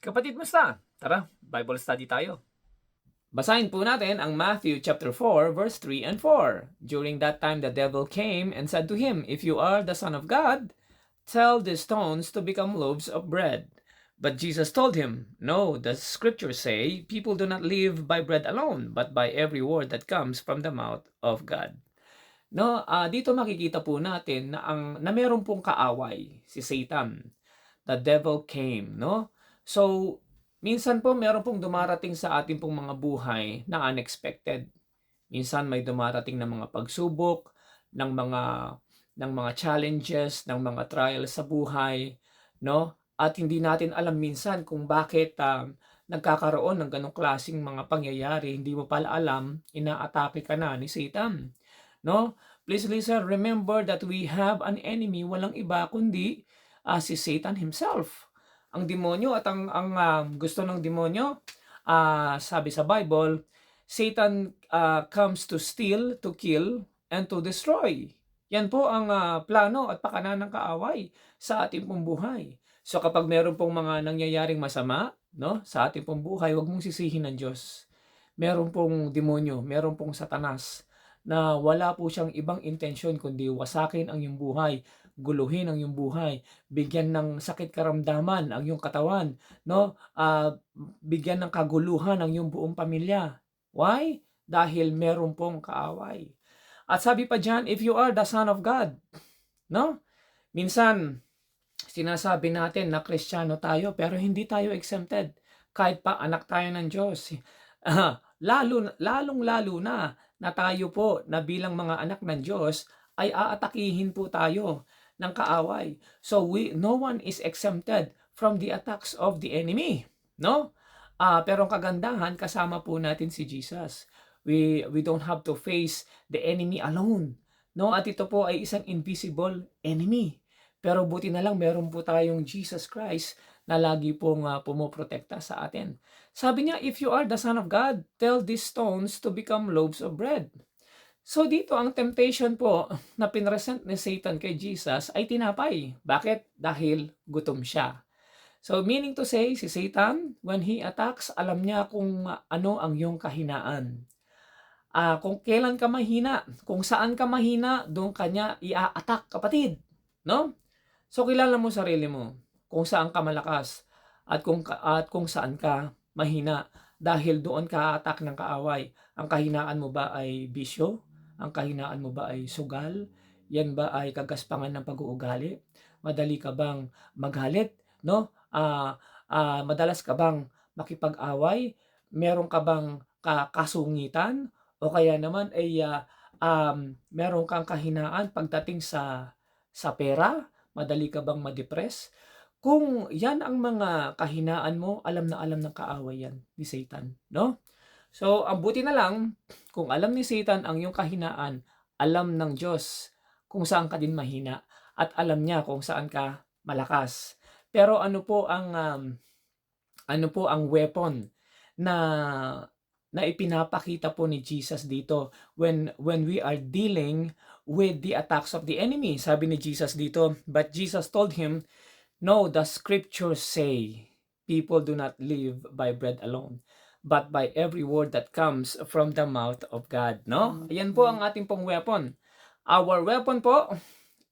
Kapatid, musta? Tara, Bible study tayo. Basahin po natin ang Matthew chapter 4 verse 3 and 4. During that time the devil came and said to him, "If you are the Son of God, tell the stones to become loaves of bread." But Jesus told him, "No, the scriptures say, people do not live by bread alone, but by every word that comes from the mouth of God." No, dito makikita po natin na meron pong kaaway, si Satan. The devil came, no? So, minsan po meron pong dumarating sa ating pong mga buhay na unexpected. Minsan may dumarating na mga pagsubok, ng mga challenges, ng mga trials sa buhay, no? At hindi natin alam minsan kung bakit nagkakaroon ng ganong klaseng mga pangyayari. Hindi mo pala alam, inaatake ka na ni Satan, no? Please listen, remember that we have an enemy, walang iba kundi si Satan himself. Ang demonyo at ang gusto ng demonyo, sabi sa Bible, Satan comes to steal, to kill, and to destroy. Yan po ang plano at pakana ng kaaway sa ating pong buhay. So kapag meron pong mga nangyayaring masama, no, sa ating pong buhay, huwag mong sisihin ng Diyos. Meron pong demonyo, meron pong satanas na wala po siyang ibang intensyon kundi wasakin ang iyong buhay, guluhin ang iyong buhay, bigyan ng sakit karamdaman ang iyong katawan, no? Bigyan ng kaguluhan ang iyong buong pamilya. Why? Dahil meron pong kaaway. At sabi pa diyan, if you are the son of God, no? Minsan sinasabi natin na Kristiyano tayo pero hindi tayo exempted. Kahit pa anak tayo ng Diyos. Lalong-lalo na tayo po na bilang mga anak ng Diyos ay aatakihin po tayo ng kaaway. So no one is exempted from the attacks of the enemy, no? Pero ang kagandahan, kasama po natin si Jesus. We don't have to face the enemy alone, no? At ito po ay isang invisible enemy. Pero buti na lang meron po tayong Jesus Christ na lagi pong pumoprotekta sa atin. Sabi niya, if you are the Son of God, tell these stones to become loaves of bread. So dito ang temptation po na pinresent ni Satan kay Jesus ay tinapay. Bakit? Dahil gutom siya. So meaning to say, si Satan, when he attacks, alam niya kung ano ang iyong kahinaan. Kung kailan ka mahina, kung saan ka mahina, doon kanya i-attack, kapatid. No? So kilala mo sarili mo, kung saan ka malakas at kung saan ka mahina, dahil doon ka attack ng kaaway. Ang kahinaan mo ba ay bisyo? Ang kahinaan mo ba ay sugal? Yan ba ay kagaspangan ng pag-uugali? Madali ka bang magalit, no? Madalas ka bang makipag-away? Meron ka bang kasungitan? O kaya naman ay meron kang kahinaan pagdating sa pera? Madali ka bang ma-depress? Kung yan ang mga kahinaan mo, alam na alam ng kaaway yan ni Satan, no? So, ang buti na lang, kung alam ni Satan ang iyong kahinaan, alam ng Diyos kung saan ka din mahina at alam niya kung saan ka malakas. Pero ano po ang weapon na ipinapakita po ni Jesus dito when we are dealing with the attacks of the enemy. Sabi ni Jesus dito, but Jesus told him, "No, the scriptures say, people do not live by bread alone, but by every word that comes from the mouth of God." No? Ayan po ang ating pong weapon. Our weapon po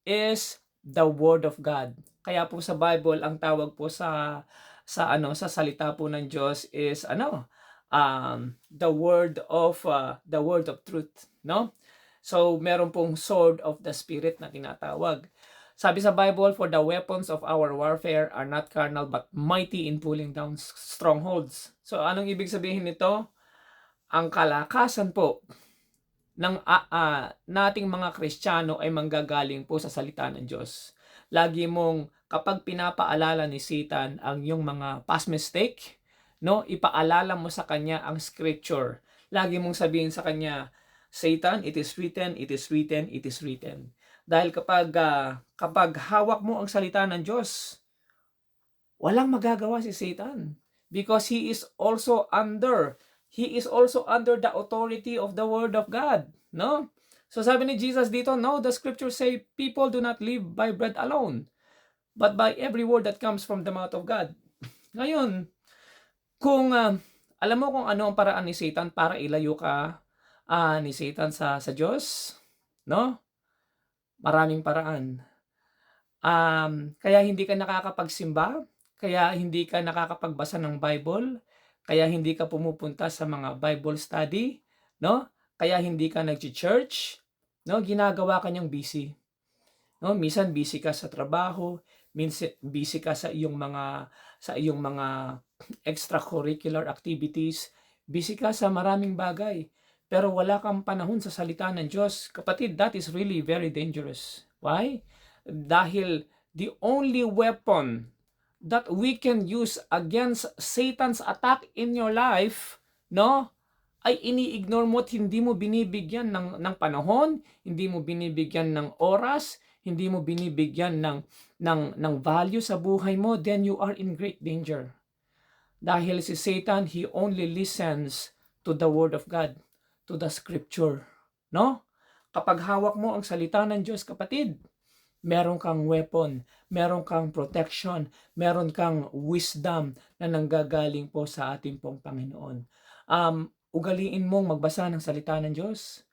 is the word of God. Kaya po sa Bible, ang tawag po sa salita po ng Diyos is the word of truth, no? So meron pong sword of the spirit na tinatawag. Sabi sa Bible, for the weapons of our warfare are not carnal but mighty in pulling down strongholds. So anong ibig sabihin nito? Ang kalakasan po ng nating mga Kristiyano ay manggagaling po sa salita ng Diyos. Lagi mong kapag pinapaalala ni Satan ang yung mga past mistake, no, ipaalala mo sa kanya ang scripture. Lagi mong sabihin sa kanya, Satan, it is written, it is written, it is written. Dahil kapag hawak mo ang salita ng Diyos, walang magagawa si Satan because he is also under the authority of the word of God, no? So sabi ni Jesus dito, no, the scriptures say people do not live by bread alone, but by every word that comes from the mouth of God. Ngayon, Kung alam mo kung ano ang paraan ni Satan para ilayo ka ni Satan sa Diyos, no? Maraming paraan. Kaya hindi ka nakakapagsimba, kaya hindi ka nakakapagbasa ng Bible, kaya hindi ka pumupunta sa mga Bible study, no? Kaya hindi ka nagchi-church, no? Ginagawa ka niyang busy. No, minsan busy ka sa trabaho, minsan busy ka sa iyong mga extracurricular activities, busy ka sa maraming bagay, pero wala kang panahon sa salita ng Diyos. Kapatid, that is really very dangerous. Why? Dahil the only weapon that we can use against Satan's attack in your life, no, ay ini-ignore mo at hindi mo binibigyan ng panahon, hindi mo binibigyan ng oras, hindi mo binibigyan ng value sa buhay mo, then you are in great danger. Dahil si Satan, he only listens to the word of God, to the scripture, no? Kapag hawak mo ang salita ng Diyos, kapatid, meron kang weapon, meron kang protection, meron kang wisdom na nanggagaling po sa ating pong Panginoon. Ugaliin mong magbasa ng salita ng Diyos.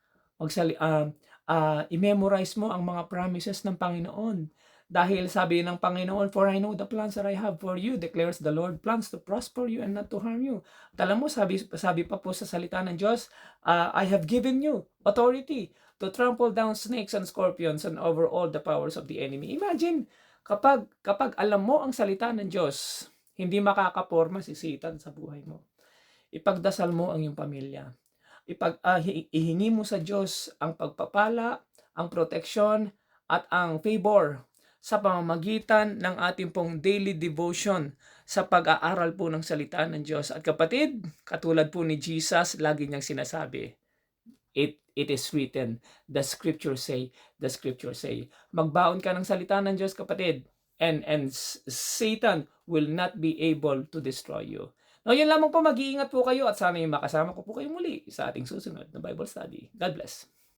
I-memorize mo ang mga promises ng Panginoon. Dahil sabi ng Panginoon, "For I know the plans that I have for you, declares the Lord, plans to prosper you and not to harm you." At alam mo, sabi pa po sa salita ng Diyos, "I have given you authority to trample down snakes and scorpions and over all the powers of the enemy." Imagine, kapag alam mo ang salita ng Diyos, hindi makakaporma si Satan sa buhay mo. Ipagdasal mo ang iyong pamilya. Ihingi mo sa Diyos ang pagpapala, ang proteksyon, at ang favor sa pamamagitan ng ating pong daily devotion sa pag-aaral po ng salita ng Diyos. At kapatid, katulad po ni Jesus, lagi niyang sinasabi, It is written, the scripture say, the scripture say. Magbaon ka ng salita ng Diyos, kapatid, and Satan will not be able to destroy you. No, yun lamang po, mag-iingat po kayo at sana yung makasama ko po kayo muli sa ating susunod na Bible study. God bless.